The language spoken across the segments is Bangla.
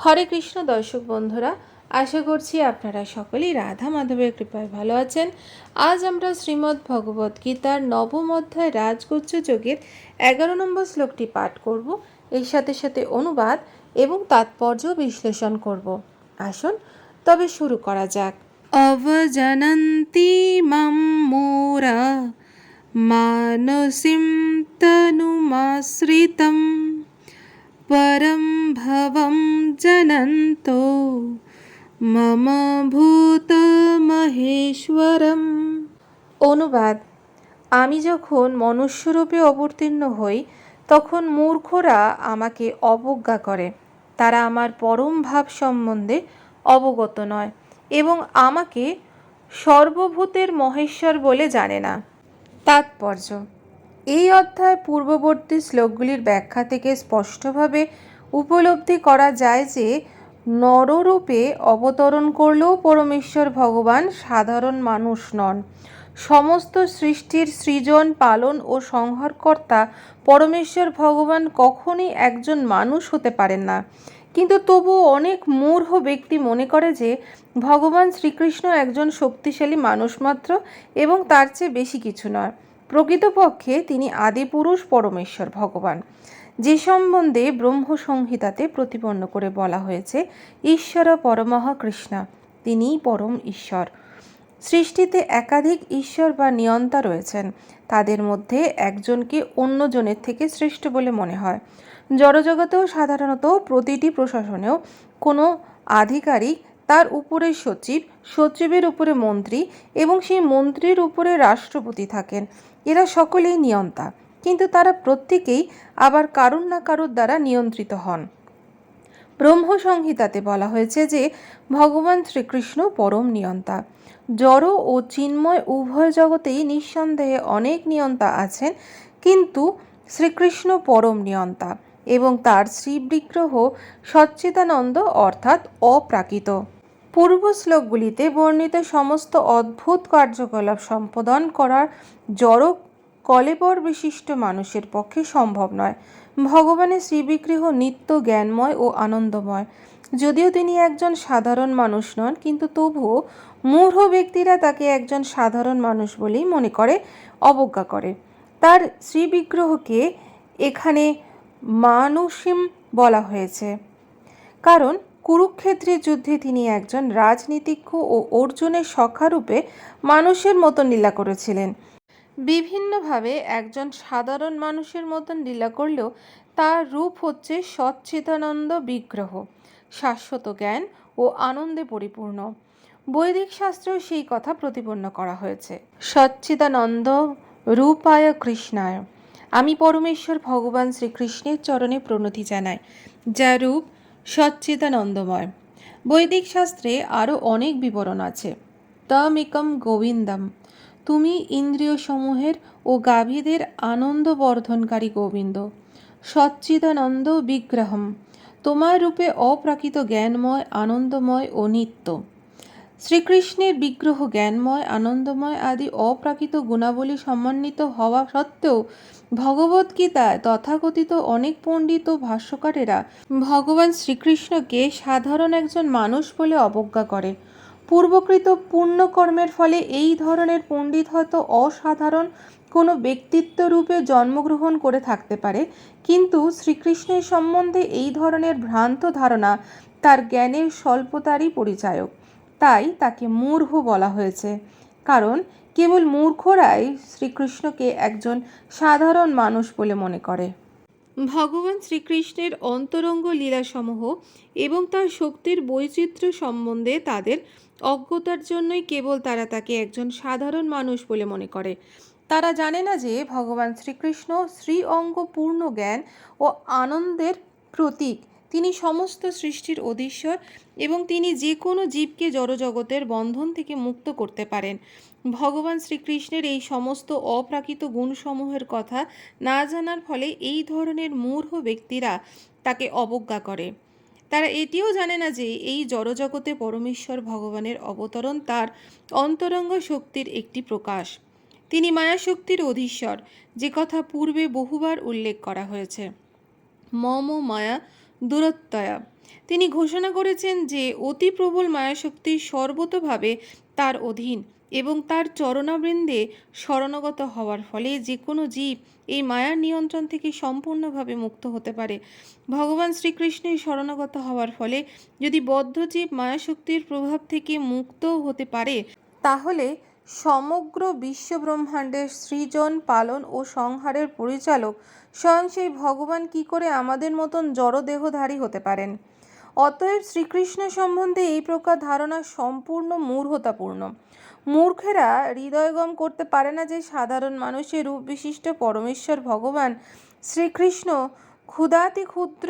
হরে কৃষ্ণ দর্শক বন্ধুরা, আশা করছি আপনারা সকলেই রাধা মাধবের কৃপায় ভালো আছেন। আজ আমরা শ্রীমদ্ ভগবদ্ গীতার নবম অধ্যায় রাজগুচ্ছ যোগের 11 নম্বর শ্লোকটি পাঠ করব। এর সাথে সাথে অনুবাদ এবং তাৎপর্য বিশ্লেষণ করব। আসুন তবে শুরু করা যাক। অবজানন্তি মাম মোরা মানসিম তনুমাশ্রিতম পরম ভবম জানন্তো মম ভূত মহেশ্বরম। অনুবাদ: আমি যখন মনুষ্যরূপে অবতীর্ণ হই তখন মূর্খরা আমাকে অবজ্ঞা করে। তারা আমার পরম ভাব সম্বন্ধে অবগত নয় এবং আমাকে সর্বভূতের মহেশ্বর বলে জানে না। তাৎপর্য: এই অধ্যায় পূর্ববর্তী শ্লোকগুলির ব্যাখ্যা থেকে স্পষ্টভাবে উপলব্ধি করা যায় যে নররূপে অবতরণ করলেও পরমেশ্বর ভগবান সাধারণ মানুষ নন। সমস্ত সৃষ্টির সৃজন, পালন ও সংহারকর্তা পরমেশ্বর ভগবান কখনই একজন মানুষ হতে পারেন না। কিন্তু তবুও অনেক মূঢ় ব্যক্তি মনে করে যে ভগবান শ্রীকৃষ্ণ একজন শক্তিশালী মানুষ মাত্র এবং তার চেয়ে বেশি কিছু নয়। প্রকৃতপক্ষে তিনি আদিপুরুষ পরমেশ্বর ভগবান, যে সম্বন্ধে ব্রহ্মসংহিতাতে প্রতিপন্ন করে বলা হয়েছে ঈশ্বর পরমঃ কৃষ্ণ, তিনিই পরম ঈশ্বর। সৃষ্টিতে একাধিক ঈশ্বর বা নিয়ন্তা রয়েছেন। তাদের মধ্যে একজনকে অন্যজনের থেকে শ্রেষ্ঠ বলে মনে হয়। জড়জগতেও সাধারণত প্রতিটি প্রশাসনেও কোনো আধিকারিক, তার উপরে সচিব, সচিবের উপরে মন্ত্রী এবং সেই মন্ত্রীর উপরে রাষ্ট্রপতি থাকেন। এরা সকলেই নিয়ন্তা, কিন্তু তারা প্রত্যেকেই আবার কারুর না কারুর দ্বারা নিয়ন্ত্রিত হন। ব্রহ্মসংহিতাতে বলা হয়েছে যে ভগবান শ্রীকৃষ্ণ পরম নিয়ন্তা। জড় ও চিন্ময় উভয় জগতেই নিঃসন্দেহে অনেক নিয়ন্তা আছেন, কিন্তু শ্রীকৃষ্ণ পরম নিয়ন্তা এবং তার শ্রীবিগ্রহ সচ্চিদানন্দ অর্থাৎ অপ্রাকৃত। পূর্ব শ্লোকগুলিতে বর্ণিত সমস্ত অদ্ভুত কার্যকলাপ সম্পাদন করার জড় কলেবর বিশিষ্ট মানুষের পক্ষে সম্ভব নয়। ভগবানের শ্রীবিগ্রহ নিত্য জ্ঞানময় ও আনন্দময়। যদিও তিনি একজন সাধারণ মানুষ নন, কিন্তু তবুও মূঢ় ব্যক্তিরা তাকে একজন সাধারণ মানুষ বলেই মনে করে, অবজ্ঞা করে। তার শ্রীবিগ্রহকে এখানে মানুষিম বলা হয়েছে, কারণ কুরুক্ষেত্রের যুদ্ধে তিনি একজন রাজনীতিজ্ঞ ও অর্জুনের সখারূপে মানুষের মতন লীলা করেছিলেন। বিভিন্নভাবে একজন সাধারণ মানুষের মতন লীলা করলেও তার রূপ হচ্ছে সচ্চিদানন্দ বিগ্রহ, শাশ্বত জ্ঞান ও আনন্দে পরিপূর্ণ। বৈদিক শাস্ত্রেও সেই কথা প্রতিপন্ন করা হয়েছে। সচ্চিদানন্দ রূপায় কৃষ্ণায়। আমি পরমেশ্বর ভগবান শ্রীকৃষ্ণের চরণে প্রণতি জানাই, যার রূপ সচ্চিদানন্দময়। বৈদিক শাস্ত্রে আরও অনেক বিবরণ আছে। তমেকম গোবিন্দম, তুমি ইন্দ্রিয়সমূহের ও গাভীদের আনন্দ বর্ধনকারী গোবিন্দ। সচ্চিদানন্দ বিগ্রহম, তোমার রূপে অপ্রাকৃত জ্ঞানময়, আনন্দময় ও নিত্য। শ্রীকৃষ্ণের বিগ্রহ জ্ঞানময়, আনন্দময় আদি অপ্রাকৃত গুণাবলী সমন্বিত হওয়া সত্ত্বেও ভগবদ্গীতায় তথাকথিত অনেক পণ্ডিত ও ভাষ্যকারেরা ভগবান শ্রীকৃষ্ণকে সাধারণ একজন মানুষ বলে অবজ্ঞা করে। পূর্বকৃত পুণ্যকর্মের ফলে এই ধরনের পণ্ডিত হয়তো অসাধারণ কোনো ব্যক্তিত্ব রূপে জন্মগ্রহণ করে থাকতে পারে, কিন্তু শ্রীকৃষ্ণের সম্বন্ধে এই ধরনের ভ্রান্ত ধারণা তার জ্ঞানের স্বল্পতারই পরিচায়ক। তাই তাকে মূঢ় বলা হয়েছে, কারণ কেবল মূর্খরাই শ্রীকৃষ্ণকে একজন সাধারণ মানুষ বলে মনে করে। ভগবান শ্রীকৃষ্ণের অন্তরঙ্গ লীলাসমূহ এবং তার শক্তির বৈচিত্র্য সম্বন্ধে তাদের অজ্ঞতার জন্যই কেবল তারা তাকে একজন সাধারণ মানুষ বলে মনে করে। তারা জানে না যে ভগবান শ্রীকৃষ্ণ শ্রী অঙ্গ পূর্ণ জ্ঞান ও আনন্দের প্রতীক। তিনি সমস্ত সৃষ্টির অধীশ্বর এবং তিনি যে কোনো জীবকে জড়জগতের বন্ধন থেকে মুক্ত করতে পারেন। ভগবান শ্রীকৃষ্ণের এই সমস্ত অপ্রাকৃত গুণসমূহের কথা না জানার ফলে এই ধরনের মূঢ় ব্যক্তিরা তাকে অবজ্ঞা করে। তারা এটিও জানে না যে এই জড়জগতে পরমেশ্বর ভগবানের অবতরণ তার অন্তরঙ্গ শক্তির একটি প্রকাশ। তিনি মায়াশক্তির অধীশ্বর, যে কথা পূর্বে বহুবার উল্লেখ করা হয়েছে। মম মায়া দূরত্বয়া, তিনি ঘোষণা করেছেন যে অতি প্রবল মায়াশক্তি সর্বতোভাবে তার অধীন এবং তার চরণাবৃন্দে শরণাগত হওয়ার ফলে যে কোনো জীব এই মায়ার নিয়ন্ত্রণ থেকে সম্পূর্ণভাবে মুক্ত হতে পারে। ভগবান শ্রীকৃষ্ণের শরণাগত হওয়ার ফলে যদি বদ্ধ জীব মায়াশক্তির প্রভাব থেকে মুক্তও হতে পারে, তাহলে সমগ্র বিশ্বব্রহ্মাণ্ডের সৃজন, পালন ও সংহারের পরিচালক স্বয়ং সেই ভগবান কি করে আমাদের মতন জড়দেহধারী হতে পারেন? অতএব শ্রীকৃষ্ণ সম্বন্ধে এই প্রকার ধারণা সম্পূর্ণ মূঢ়তাপূর্ণ। মূর্খেরা হৃদয়ঙ্গম করতে পারে না যে সাধারণ মানুষের রূপ বিশিষ্ট পরমেশ্বর ভগবান শ্রীকৃষ্ণ ক্ষুধাতি ক্ষুদ্র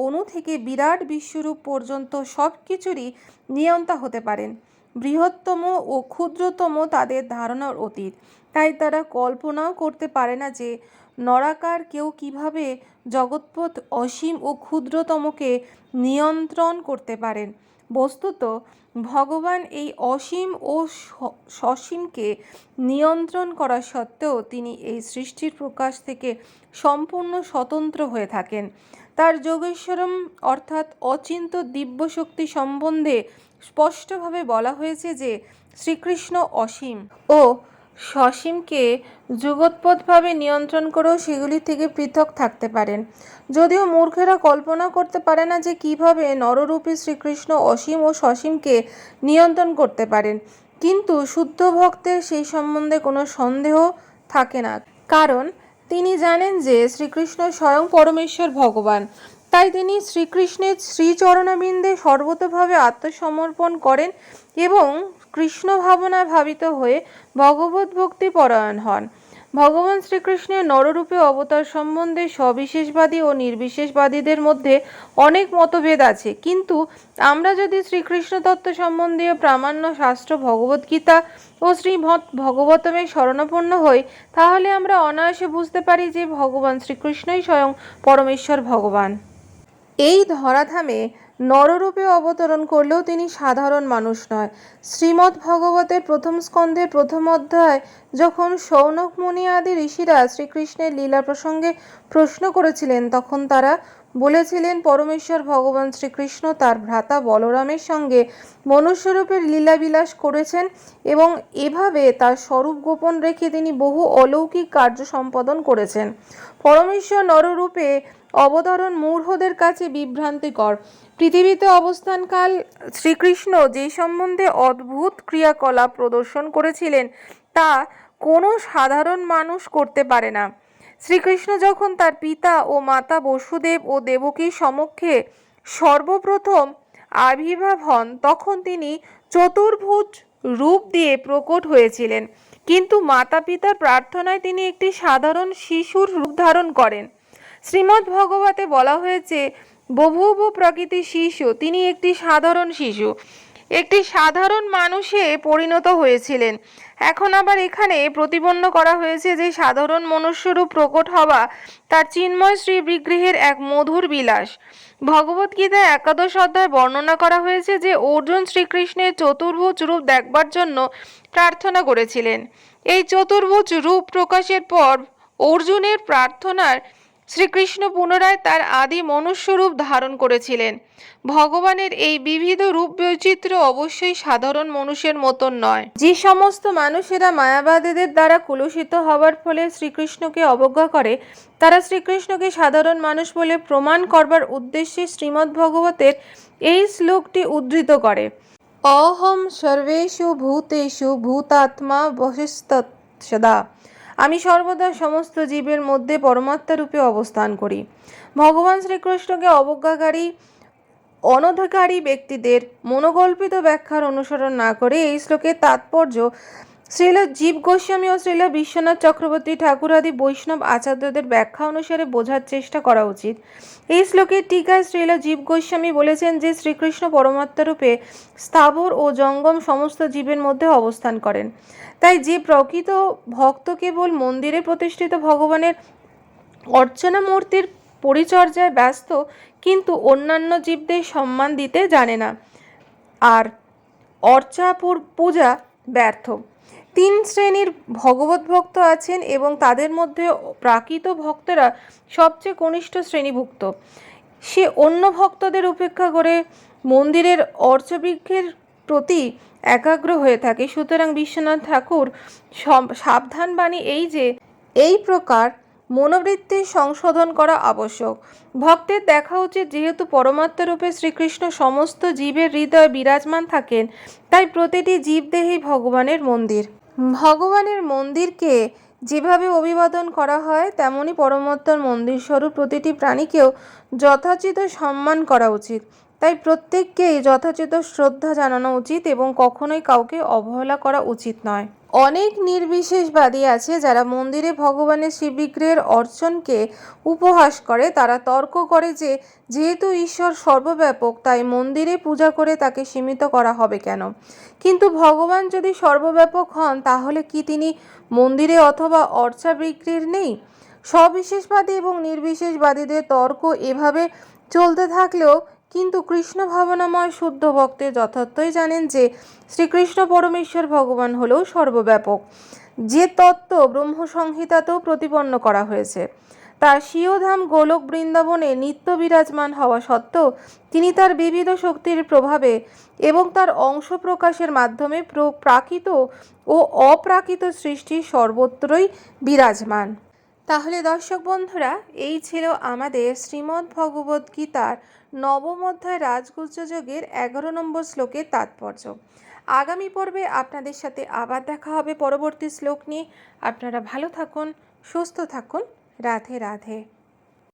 অণু থেকে বিরাট বিশ্বরূপ পর্যন্ত সব কিছুরই নিয়ন্তা হতে পারেন। বৃহত্তম ও ক্ষুদ্রতম তাদের ধারণার অতীত। তাই তারা কল্পনাও করতে পারে না যে নরাকার কেউ কিভাবে জগৎপথ অসীম ও ক্ষুদ্রতমকে নিয়ন্ত্রণ করতে পারেন। বস্তুত ভগবান এই অসীম ও সসীমকে নিয়ন্ত্রণ করা সত্ত্বেও তিনি এই সৃষ্টির প্রকাশ থেকে সম্পূর্ণ স্বতন্ত্র হয়ে থাকেন। তার যোগেশ্বরম অর্থাৎ অচিন্ত দিব্য শক্তি সম্বন্ধে স্পষ্টভাবে বলা হয়েছে যে শ্রীকৃষ্ণ অসীম ও সসীমকে যুগোৎপদভাবে নিয়ন্ত্রণ করেও সেগুলি থেকে পৃথক থাকতে পারেন। যদিও মূর্খেরা কল্পনা করতে পারে না যে কিভাবে নররূপী শ্রীকৃষ্ণ অসীম ও সসীমকে নিয়ন্ত্রণ করতে পারেন, কিন্তু শুদ্ধ ভক্তের সেই সম্বন্ধে কোনো সন্দেহ থাকে না, কারণ তিনি জানেন যে শ্রীকৃষ্ণ স্বয়ং পরমেশ্বর ভগবান। তাই তিনি শ্রীকৃষ্ণের শ্রীচরণাবিন্দে সর্বতোভাবে আত্মসমর্পণ করেন এবং কৃষ্ণ ভাবনায় ভাবিত হয়ে ভগবত ভক্তি পরায়ণ হন। ভগবান শ্রীকৃষ্ণের নররূপে অবতার সম্বন্ধে সবিশেষবাদী ও নির্বিশেষবাদীদের মধ্যে অনেক মতভেদ আছে, কিন্তু আমরা যদি শ্রীকৃষ্ণ তত্ত্ব সম্বন্ধীয় প্রামাণ্য শাস্ত্র ভগবদ্গীতা ও শ্রীমদ্ ভগবতমে শরণাপন্ন হই, তাহলে আমরা অনায়াসে বুঝতে পারি যে ভগবান শ্রীকৃষ্ণই স্বয়ং পরমেশ্বর ভগবান। এই ধরাধামে নররূপে অবতরণ করলেও তিনি সাধারণ মানুষ নয়। শ্রীমদ্ ভগবতের প্রথম স্কন্ধের প্রথম অধ্যায় যখন শৌনক মুনি আদি ঋষিরা শ্রীকৃষ্ণের লীলা প্রসঙ্গে প্রশ্ন করেছিলেন, তখন তারা বলেছিলেন পরমেশ্বর ভগবান শ্রীকৃষ্ণ তার ভ্রাতা বলরামের সঙ্গে মনুষ্যরূপের লীলাবিলাস করেছেন এবং এভাবে তার স্বরূপ গোপন রেখে তিনি বহু অলৌকিক কার্য সম্পাদন করেছেন। পরমেশ্বর নররূপে অবতরণ মূঢ়দের কাছে বিভ্রান্তিকর। পৃথিবীতে অবস্থানকাল শ্রীকৃষ্ণ যে সম্বন্ধে অদ্ভুত ক্রিয়াকলাপ প্রদর্শন করেছিলেন তা কোনো সাধারণ মানুষ করতে পারে না। শ্রীকৃষ্ণ যখন তার পিতা ও মাতা বসুদেব ও দেবকীর সমক্ষে সর্বপ্রথম আবির্ভাব হন, তখন তিনি চতুর্ভুজ রূপ দিয়ে প্রকট হয়েছিলেন, কিন্তু মাতা পিতার প্রার্থনায় তিনি একটি সাধারণ শিশুর রূপ ধারণ করেন। শ্রীমদ্ ভগবতে বলা হয়েছে বভূব প্রকৃতি শিশু, তিনি একটি সাধারণ শিশু, একটি সাধারণ মানুষে পরিণত হয়েছিলেন। এখন আবার এখানে প্রতিপন্ন করা হয়েছে যে সাধারণ মনুষ্যরূপ প্রকট হওয়া তার চিন্ময় শ্রী বিগ্রহের এক মধুর বিলাস। ভগবদ্গীতায় 11 অধ্যায় বর্ণনা করা হয়েছে যে অর্জুন শ্রীকৃষ্ণের চতুর্ভুজ রূপ দেখবার জন্য প্রার্থনা করেছিলেন। এই চতুর্ভুজ রূপ প্রকাশের পর অর্জুনের প্রার্থনার শ্রীকৃষ্ণ পুনরায় তার আদি মনুষ্যরূপ ধারণ করেছিলেন। ভগবানের এই বিবিধ রূপ বৈচিত্র্য অবশ্যই সাধারণ মানুষের মতন নয়। যে সমস্ত মানুষেরা মায়াবাদীদের দ্বারা কুলুষিত হওয়ার ফলে শ্রীকৃষ্ণকে অবজ্ঞা করে, তারা শ্রীকৃষ্ণকে সাধারণ মানুষ বলে প্রমাণ করবার উদ্দেশ্যে শ্রীমদ্ ভগবতের এই শ্লোকটি উদ্ধৃত করে। অহম সর্বেষু ভূতেষু ভূতাত্মা বহিস্তৎ সদা। আমি সর্বদা সমস্ত জীবের মধ্যে পরমাত্মা রূপে অবস্থান করি। ভগবান শ্রীকৃষ্ণকে অবজ্ঞাকারী অনধিকারী ব্যক্তিদের মনোকল্পিত ব্যাখ্যার অনুসরণ না করে এই শ্লোকের তাৎপর্য শ্রীল জীব গোস্বামী ও শ্রীল বিশ্বনাথ চক্রবর্তী ঠাকুর আদি বৈষ্ণব আচার্যদের ব্যাখ্যা অনুসারে বোঝার চেষ্টা করা উচিত। এই শ্লোকের টিকায় শ্রীল জীব গোস্বামী বলেছেন যে শ্রীকৃষ্ণ পরমাত্মা রূপে স্থাবর ও জঙ্গম সমস্ত জীবের মধ্যে অবস্থান করেন। তাই যে প্রকৃত ভক্ত কেবল মন্দিরে প্রতিষ্ঠিত ভগবানের অর্চনা মূর্তির পরিচর্যায় ব্যস্ত, কিন্তু অন্যান্য জীবদের সম্মান দিতে জানে না, আর অর্চা পূজা ব্যর্থ। 3 শ্রেণীর ভগবত ভক্ত আছেন এবং তাদের মধ্যে প্রাকৃত ভক্তরা সবচেয়ে কনিষ্ঠ শ্রেণীভুক্ত। সে অন্য ভক্তদের উপেক্ষা করে মন্দিরের অর্চবৃক্ষের প্রতি একাগ্র হয়ে থাকে। সুতরাং বিশ্বনাথ ঠাকুর সাবধান বাণী এই যে এই প্রকার মনোবৃত্তির সংশোধন করা আবশ্যক। ভক্তের দেখা উচিত, যেহেতু পরমাত্মা রূপে শ্রীকৃষ্ণ সমস্ত জীবের হৃদয়ে বিরাজমান থাকেন, তাই প্রতিটি জীবদেহেই ভগবানের মন্দির। ভগবানের মন্দিরকে যেভাবে অভিবাদন করা হয়, তেমনি পরমাত্মার মন্দির স্বরূপ প্রতিটি প্রাণীকেও যথোচিত সম্মান করা উচিত। তাই প্রত্যেককেই যথোচিত শ্রদ্ধা জানানো উচিত এবং কখনোই কাউকে অবহেলা করা উচিত নয়। অনেক নির্বিশেষবাদী আছে যারা মন্দিরে ভগবানের শিববিগ্রহের অর্চনকে উপহাস করে। তারা তর্ক করে যে যেহেতু ঈশ্বর সর্বব্যাপক, তাই মন্দিরে পূজা করে তাকে সীমিত করা হবে কেন? কিন্তু ভগবান যদি সর্বব্যাপক হন, তাহলে কি তিনি মন্দিরে অথবা অর্চাবৃক্ষের নেই? সবিশেষবাদী এবং নির্বিশেষবাদীদের তর্ক এভাবে চলতে থাকলেও কিন্তু কৃষ্ণ ভাবনাময় শুদ্ধ ভক্তের যথার্থই জানেন যে শ্রীকৃষ্ণ পরমেশ্বর ভগবান হলেও সর্বব্যাপক, যে তত্ত্ব ব্রহ্মসংহিতাতেও প্রতিপন্ন করা হয়েছে। তার স্বীয়ধাম গোলক বৃন্দাবনে নিত্য বিরাজমান হওয়া সত্ত্বেও তিনি তার বিবিধ শক্তির প্রভাবে এবং তার অংশ প্রকাশের মাধ্যমে প্রাকৃত ও অপ্রাকৃত সৃষ্টি সর্বত্রই বিরাজমান। তাহলে দর্শক বন্ধুরা, এই ছিল আমাদের শ্রীমদ্ ভগবদ্ গীতার নবম অধ্যায় রাজগুজ্জ যোগের 11 নম্বর শ্লোকের তাৎপর্য। আগামী পর্বে আপনাদের সাথে আবার দেখা হবে পরবর্তী শ্লোক নিয়ে। আপনারা ভালো থাকুন, সুস্থ থাকুন। রাধে রাধে।